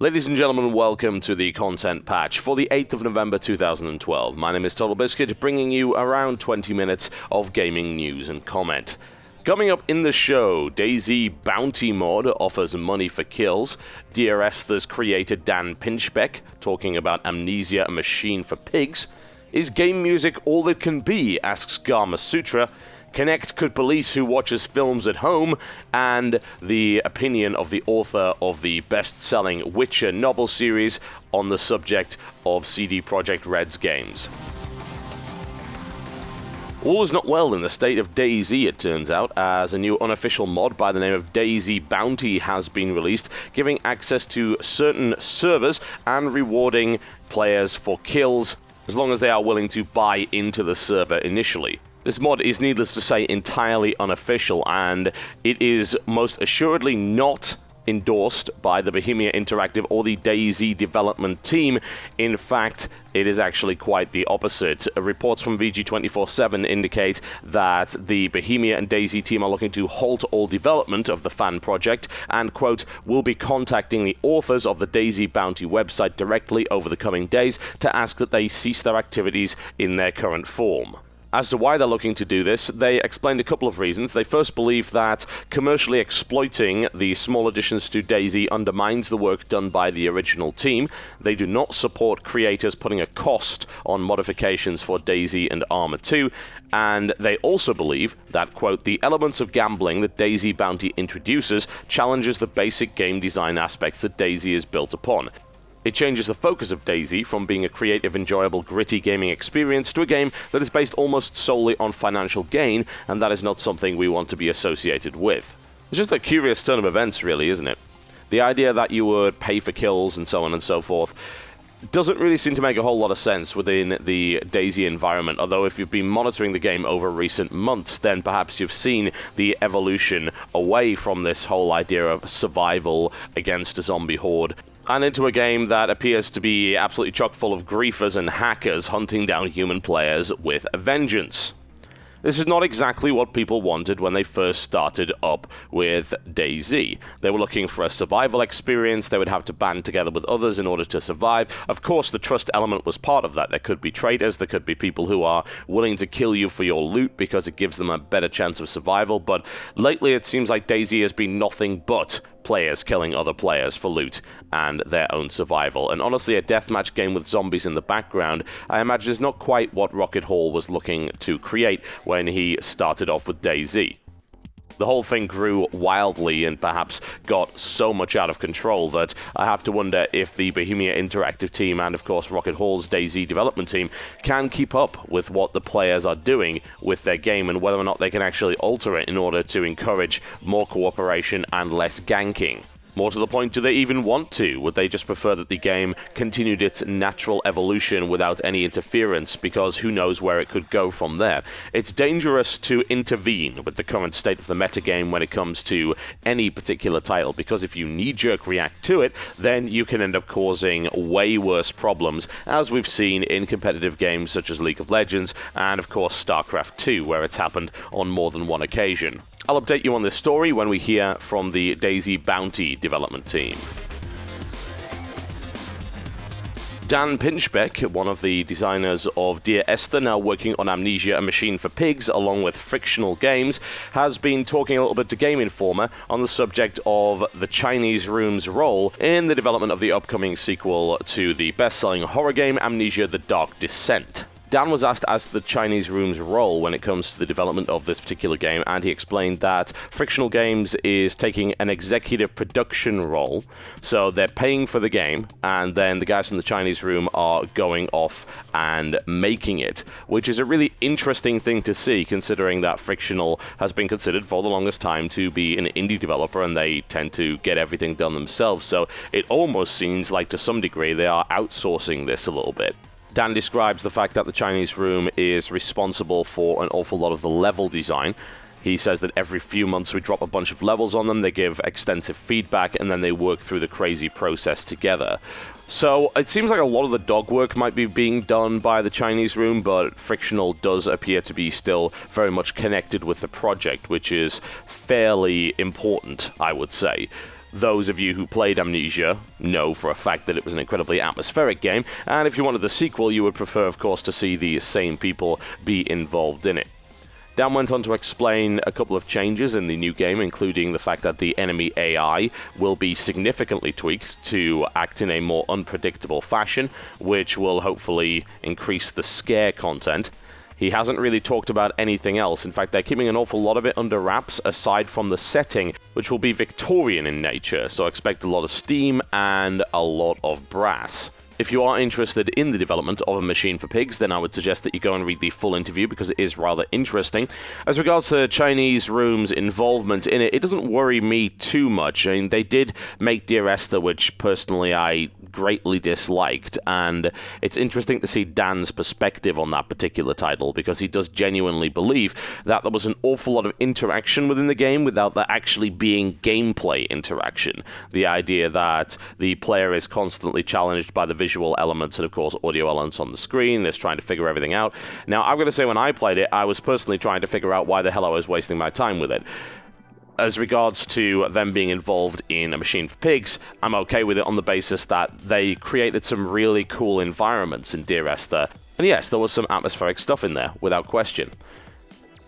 Ladies and gentlemen, welcome to the content patch for the 8th of November 2012. My name is TotalBiscuit, bringing you around 20 minutes of gaming news and comment. Coming up in the show, DayZ Bounty Mod offers money for kills, Dear Esther's creator Dan Pinchbeck talking about Amnesia, a machine for pigs, is game music all it can be, asks Gama Sutra, Kinect could police who watches films at home, and the opinion of the author of the best-selling Witcher novel series on the subject of CD Projekt Red's games. All is not well in the state of DayZ, it turns out, as a new unofficial mod by the name of DayZ Bounty has been released, giving access to certain servers and rewarding players for kills, as long as they are willing to buy into the server initially. This mod is, needless to say, entirely unofficial, and it is most assuredly not endorsed by the Bohemia Interactive or the DayZ development team. In fact, it is actually quite the opposite. Reports from VG247 indicate that the Bohemia and DayZ team are looking to halt all development of the fan project and, quote, will be contacting the authors of the DayZ Bounty website directly over the coming days to ask that they cease their activities in their current form. As to why they're looking to do this, they explained a couple of reasons. They first believe that commercially exploiting the small additions to DayZ undermines the work done by the original team. They do not support creators putting a cost on modifications for DayZ and Arma 2, and they also believe that, quote, the elements of gambling that DayZ Bounty introduces challenges the basic game design aspects that DayZ is built upon. It changes the focus of DayZ from being a creative, enjoyable, gritty gaming experience to a game that is based almost solely on financial gain, and that is not something we want to be associated with. It's just a curious turn of events, really, isn't it? The idea that you would pay for kills and so on and so forth doesn't really seem to make a whole lot of sense within the DayZ environment, although if you've been monitoring the game over recent months, then perhaps you've seen the evolution away from this whole idea of survival against a zombie horde and into a game that appears to be absolutely chock full of griefers and hackers hunting down human players with a vengeance. This is not exactly what people wanted when they first started up with DayZ. They were looking for a survival experience. They would have to band together with others in order to survive. Of course, the trust element was part of that. There could be traitors, there could be people who are willing to kill you for your loot because it gives them a better chance of survival, but lately it seems like DayZ has been nothing but players killing other players for loot and their own survival. And honestly, a deathmatch game with zombies in the background, I imagine, is not quite what Rocket Hall was looking to create when he started off with DayZ. The whole thing grew wildly and perhaps got so much out of control that I have to wonder if the Bohemia Interactive team and, of course, Rocket Hall's DayZ development team can keep up with what the players are doing with their game and whether or not they can actually alter it in order to encourage more cooperation and less ganking. More to the point, do they even want to? Would they just prefer that the game continued its natural evolution without any interference, because who knows where it could go from there? It's dangerous to intervene with the current state of the metagame when it comes to any particular title, because if you knee-jerk react to it, then you can end up causing way worse problems, as we've seen in competitive games such as League of Legends and, of course, StarCraft 2, where it's happened on more than one occasion. I'll update you on this story when we hear from the DayZ Bounty development team. Dan Pinchbeck, one of the designers of Dear Esther, now working on Amnesia, a machine for pigs, along with Frictional Games, has been talking a little bit to Game Informer on the subject of the Chinese Room's role in the development of the upcoming sequel to the best-selling horror game Amnesia: The Dark Descent. Dan was asked as to the Chinese Room's role when it comes to the development of this particular game, and he explained that Frictional Games is taking an executive production role, so they're paying for the game, and then the guys from the Chinese Room are going off and making it, which is a really interesting thing to see, considering that Frictional has been considered for the longest time to be an indie developer, and they tend to get everything done themselves, so it almost seems like to some degree they are outsourcing this a little bit. Dan describes the fact that the Chinese Room is responsible for an awful lot of the level design. He says that every few months we drop a bunch of levels on them, they give extensive feedback, and then they work through the crazy process together. So it seems like a lot of the dog work might be being done by the Chinese Room, but Frictional does appear to be still very much connected with the project, which is fairly important, I would say. Those of you who played Amnesia know for a fact that it was an incredibly atmospheric game, and if you wanted the sequel, you would prefer, of course, to see the same people be involved in it. Dan went on to explain a couple of changes in the new game, including the fact that the enemy AI will be significantly tweaked to act in a more unpredictable fashion, which will hopefully increase the scare content. He hasn't really talked about anything else. In fact, they're keeping an awful lot of it under wraps, aside from the setting, which will be Victorian in nature, so expect a lot of steam and a lot of brass. If you are interested in the development of A Machine for Pigs, then I would suggest that you go and read the full interview because it is rather interesting. As regards to Chinese Room's involvement in it, it doesn't worry me too much. I mean, they did make Dear Esther, which personally I greatly disliked, and it's interesting to see Dan's perspective on that particular title because he does genuinely believe that there was an awful lot of interaction within the game without there actually being gameplay interaction. The idea that the player is constantly challenged by the visual elements and, of course, audio elements on the screen, is trying to figure everything out. Now, I'm going to say when I played it, I was personally trying to figure out why the hell I was wasting my time with it. As regards to them being involved in A Machine for Pigs, I'm okay with it on the basis that they created some really cool environments in Dear Esther. And yes, there was some atmospheric stuff in there, without question.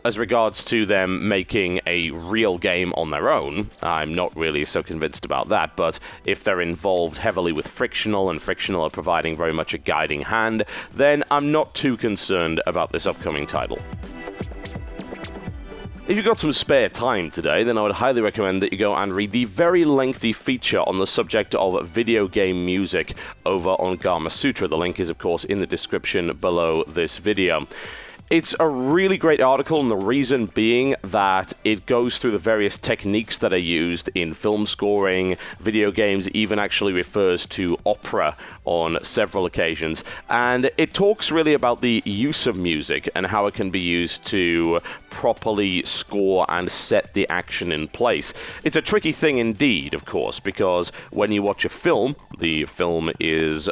As regards to them making a real game on their own, I'm not really so convinced about that, but if they're involved heavily with Frictional, and Frictional are providing very much a guiding hand, then I'm not too concerned about this upcoming title. If you've got some spare time today, then I would highly recommend that you go and read the very lengthy feature on the subject of video game music over on Gama Sutra. The link is, of course, in the description below this video. It's a really great article, and the reason being that it goes through the various techniques that are used in film scoring, video games, even actually refers to opera on several occasions, and it talks really about the use of music and how it can be used to properly score and set the action in place. It's a tricky thing indeed, of course, because when you watch a film, the film is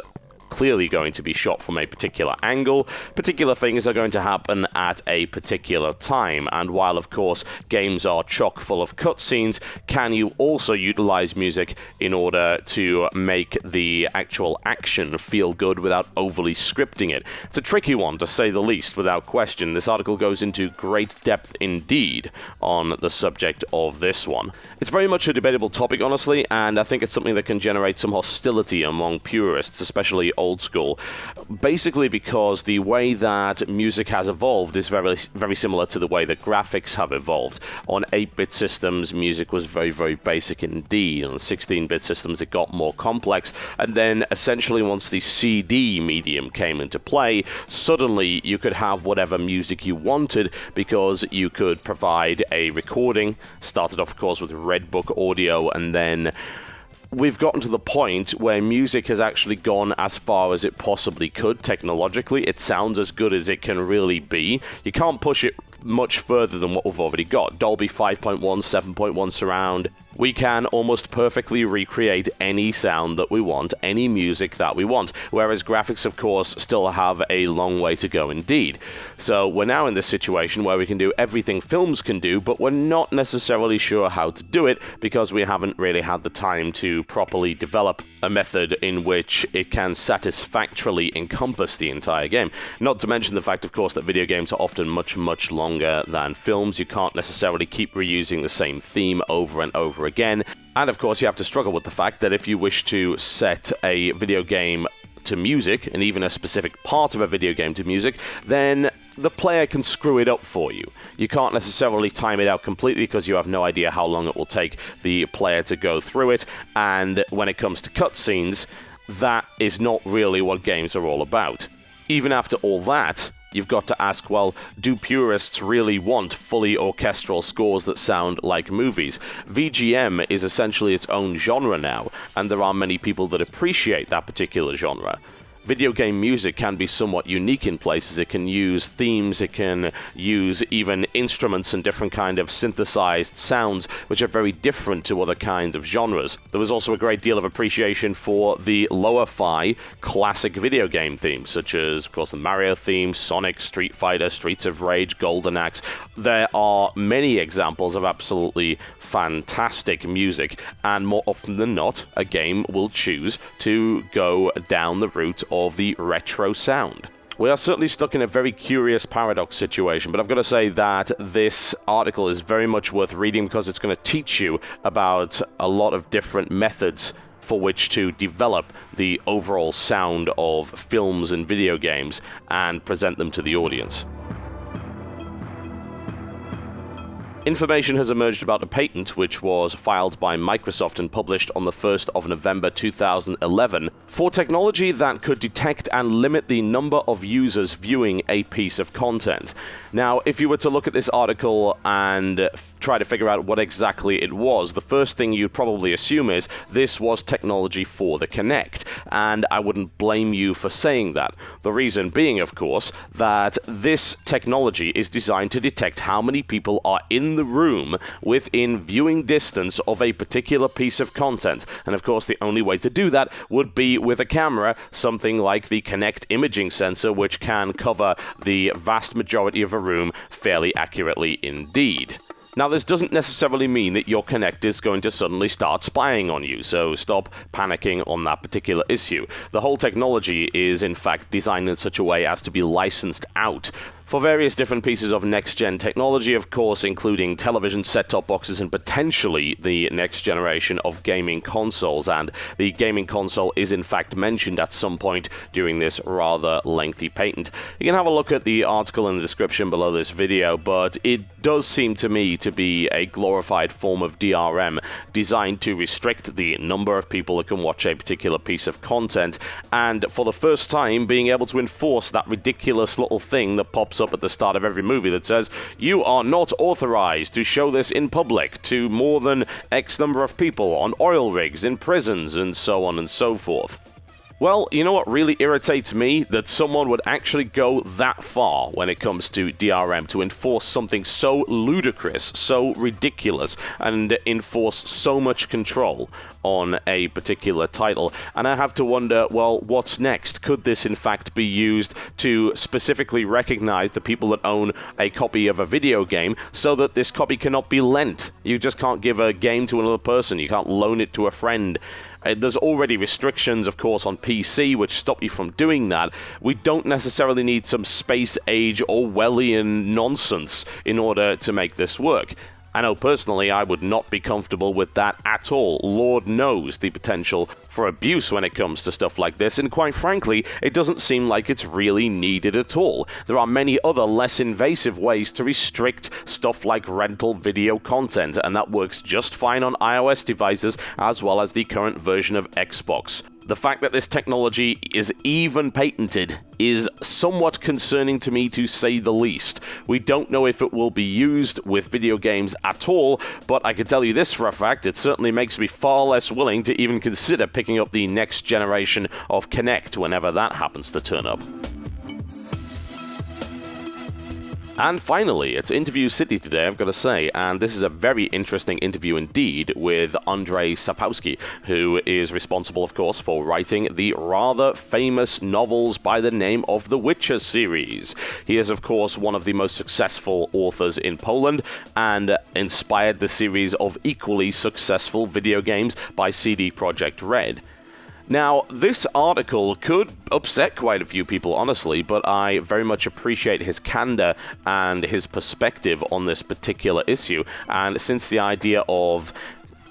clearly going to be shot from a particular angle. Particular things are going to happen at a particular time, and while of course games are chock full of cutscenes, can you also utilize music in order to make the actual action feel good without overly scripting it? It's a tricky one, to say the least, without question. This article goes into great depth indeed on the subject of this one. It's very much a debatable topic, honestly, and I think it's something that can generate some hostility among purists, especially old school, basically because the way that music has evolved is very, very similar to the way that graphics have evolved. On 8-bit systems, music was very, very basic indeed. On 16-bit systems, it got more complex, and then essentially once the CD medium came into play, suddenly you could have whatever music you wanted because you could provide a recording. Started off, of course, with Red Book audio, and then we've gotten to the point where music has actually gone as far as it possibly could technologically. It sounds as good as it can really be. You can't push it much further than what we've already got. Dolby 5.1, 7.1 surround. We can almost perfectly recreate any sound that we want, any music that we want, whereas graphics, of course, still have a long way to go indeed. So we're now in this situation where we can do everything films can do, but we're not necessarily sure how to do it because we haven't really had the time to properly develop a method in which it can satisfactorily encompass the entire game. Not to mention the fact, of course, that video games are often much, much longer than films. You can't necessarily keep reusing the same theme over and over again. And of course, you have to struggle with the fact that if you wish to set a video game to music, and even a specific part of a video game to music, then the player can screw it up for you. You can't necessarily time it out completely because you have no idea how long it will take the player to go through it, and when it comes to cutscenes, that is not really what games are all about. Even after all that, you've got to ask, well, do purists really want fully orchestral scores that sound like movies? VGM is essentially its own genre now, and there are many people that appreciate that particular genre. video game music can be somewhat unique in places. It can use themes, it can use even instruments and different kind of synthesized sounds, which are very different to other kinds of genres. There was also a great deal of appreciation for the lo-fi classic video game themes, such as, of course, the Mario theme, Sonic, Street Fighter, Streets of Rage, Golden Axe. There are many examples of absolutely fantastic music, and more often than not, a game will choose to go down the route of the retro sound. We are certainly stuck in a very curious paradox situation, but I've got to say that this article is very much worth reading because it's going to teach you about a lot of different methods for which to develop the overall sound of films and video games and present them to the audience. Information has emerged about a patent which was filed by Microsoft and published on the 1st of November 2011 for technology that could detect and limit the number of users viewing a piece of content. Now, if you were to look at this article and try to figure out what exactly it was, the first thing you'd probably assume is this was technology for the Kinect, and I wouldn't blame you for saying that. The reason being, of course, that this technology is designed to detect how many people are in the room within viewing distance of a particular piece of content. And of course, the only way to do that would be with a camera, something like the Kinect imaging sensor, which can cover the vast majority of a room fairly accurately indeed. Now, this doesn't necessarily mean that your Kinect is going to suddenly start spying on you, so stop panicking on that particular issue. The whole technology is, in fact, designed in such a way as to be licensed out for various different pieces of next-gen technology, of course, including television set-top boxes and potentially the next generation of gaming consoles. And the gaming console is, in fact, mentioned at some point during this rather lengthy patent. You can have a look at the article in the description below this video, but it does seem to me to be a glorified form of DRM designed to restrict the number of people that can watch a particular piece of content, and for the first time being able to enforce that ridiculous little thing that pops up at the start of every movie that says, you are not authorized to show this in public to more than X number of people on oil rigs, in prisons, and so on and so forth. Well, you know what really irritates me? That someone would actually go that far when it comes to DRM to enforce something so ludicrous, so ridiculous, and enforce so much control on a particular title. And I have to wonder, well, what's next? Could this in fact be used to specifically recognize the people that own a copy of a video game so that this copy cannot be lent? You just can't give a game to another person. You can't loan it to a friend. There's already restrictions, of course, on PC, which stop you from doing that. We don't necessarily need some space-age Orwellian nonsense in order to make this work. I know personally I would not be comfortable with that at all. Lord knows the potential for abuse when it comes to stuff like this, and quite frankly, it doesn't seem like it's really needed at all. There are many other less invasive ways to restrict stuff like rental video content, and that works just fine on iOS devices as well as the current version of Xbox. The fact that this technology is even patented is somewhat concerning to me, to say the least. We don't know if it will be used with video games at all, but I can tell you this for a fact, it certainly makes me far less willing to even consider picking up the next generation of Kinect whenever that happens to turn up. And finally, it's Interview City today, I've got to say, and this is a very interesting interview indeed with Andrzej Sapkowski, who is responsible, of course, for writing the rather famous novels by the name of the Witcher series. He is, of course, one of the most successful authors in Poland and inspired the series of equally successful video games by CD Projekt Red. Now, this article could upset quite a few people, honestly, but I very much appreciate his candor and his perspective on this particular issue. And since the idea of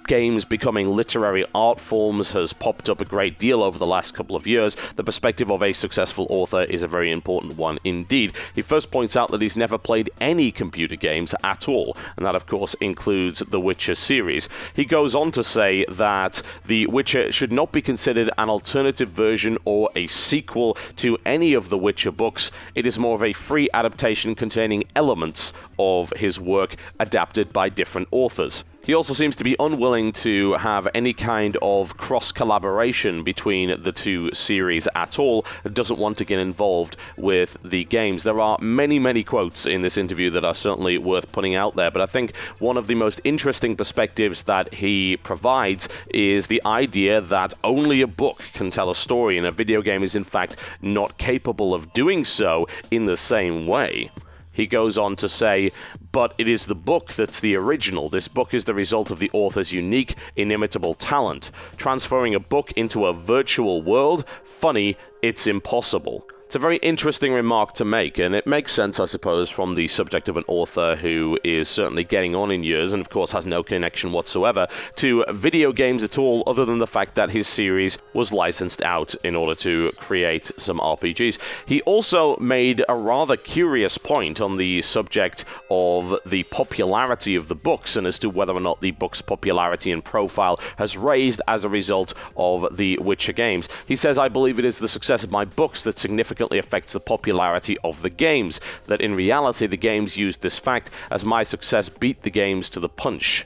games becoming literary art forms has popped up a great deal over the last couple of years, the perspective of a successful author is a very important one indeed. He first points out that he's never played any computer games at all, and that of course includes the Witcher series. He goes on to say that The Witcher should not be considered an alternative version or a sequel to any of the Witcher books. It is more of a free adaptation containing elements of his work adapted by different authors. He also seems to be unwilling to have any kind of cross-collaboration between the two series at all, doesn't want to get involved with the games. There are many, many quotes in this interview that are certainly worth putting out there, but I think one of the most interesting perspectives that he provides is the idea that only a book can tell a story, and a video game is in fact not capable of doing so in the same way. He goes on to say, but it is the book that's the original. This book is the result of the author's unique, inimitable talent. Transferring a book into a virtual world? Funny, it's impossible. It's a very interesting remark to make, and it makes sense, I suppose, from the subject of an author who is certainly getting on in years and, of course, has no connection whatsoever to video games at all, other than the fact that his series was licensed out in order to create some RPGs. He also made a rather curious point on the subject of the popularity of the books and as to whether or not the book's popularity and profile has raised as a result of the Witcher games. He says, I believe it is the success of my books that significantly affects the popularity of the games, that in reality the games used this fact as my success beat the games to the punch.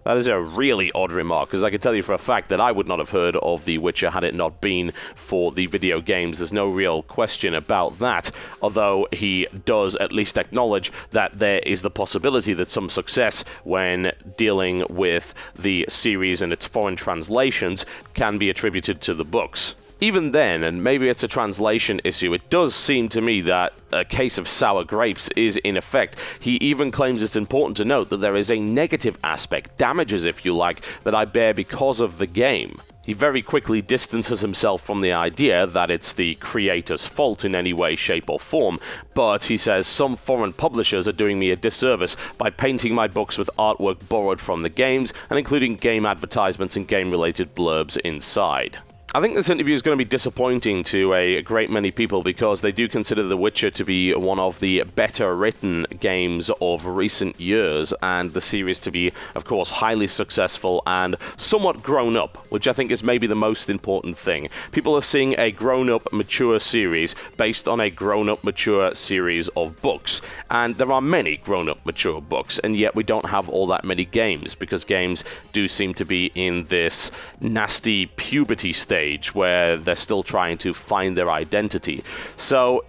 That is a really odd remark, because I can tell you for a fact that I would not have heard of The Witcher had it not been for the video games. There's no real question about that, although he does at least acknowledge that there is the possibility that some success when dealing with the series and its foreign translations can be attributed to the books. Even then, and maybe it's a translation issue, it does seem to me that a case of sour grapes is in effect. He even claims it's important to note that there is a negative aspect, damages if you like, that I bear because of the game. He very quickly distances himself from the idea that it's the creator's fault in any way, shape, or form, but he says some foreign publishers are doing me a disservice by painting my books with artwork borrowed from the games and including game advertisements and game-related blurbs inside. I think this interview is going to be disappointing to a great many people because they do consider The Witcher to be one of the better written games of recent years, and the series to be, of course, highly successful and somewhat grown up, which I think is maybe the most important thing. People are seeing a grown-up, mature series based on a grown-up, mature series of books, and there are many grown-up, mature books, and yet we don't have all that many games, because games do seem to be in this nasty puberty stage where they're still trying to find their identity. So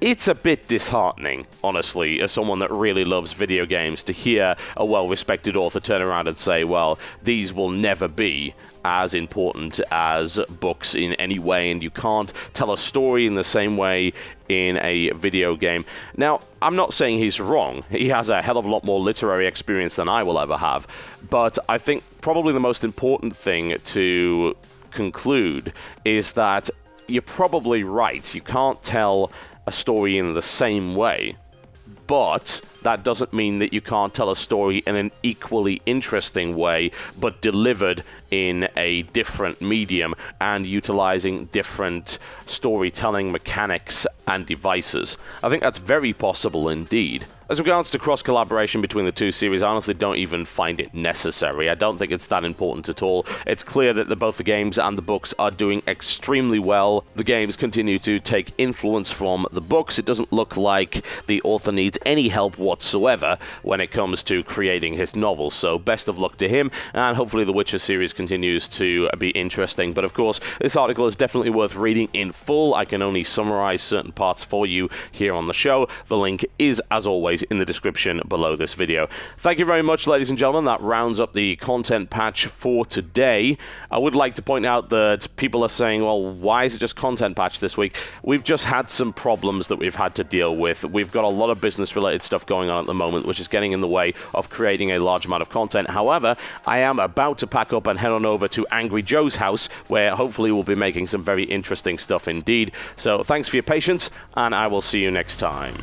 it's a bit disheartening, honestly, as someone that really loves video games, to hear a well-respected author turn around and say, well, these will never be as important as books in any way, and you can't tell a story in the same way in a video game. Now, I'm not saying he's wrong. He has a hell of a lot more literary experience than I will ever have, but I think probably the most important thing to conclude is that you're probably right. You can't tell a story in the same way, but that doesn't mean that you can't tell a story in an equally interesting way, but delivered in a different medium and utilizing different storytelling mechanics and devices. I think that's very possible indeed. As regards to cross-collaboration between the two series, I honestly don't even find it necessary. I don't think it's that important at all. It's clear that both the games and the books are doing extremely well. The games continue to take influence from the books. It doesn't look like the author needs any help whatsoever when it comes to creating his novels. So best of luck to him, and hopefully the Witcher series continues to be interesting. But of course, this article is definitely worth reading in full. I can only summarize certain parts for you here on the show. The link is, as always, in the description below this video. Thank you very much, ladies and gentlemen. That rounds up the content patch for today. I would like to point out that people are saying, well, why is it just content patch this week? We've just had some problems that we've had to deal with. We've got a lot of business-related stuff going on at the moment, which is getting in the way of creating a large amount of content. However, I am about to pack up and head on over to Angry Joe's house, where hopefully we'll be making some very interesting stuff indeed. So thanks for your patience, and I will see you next time.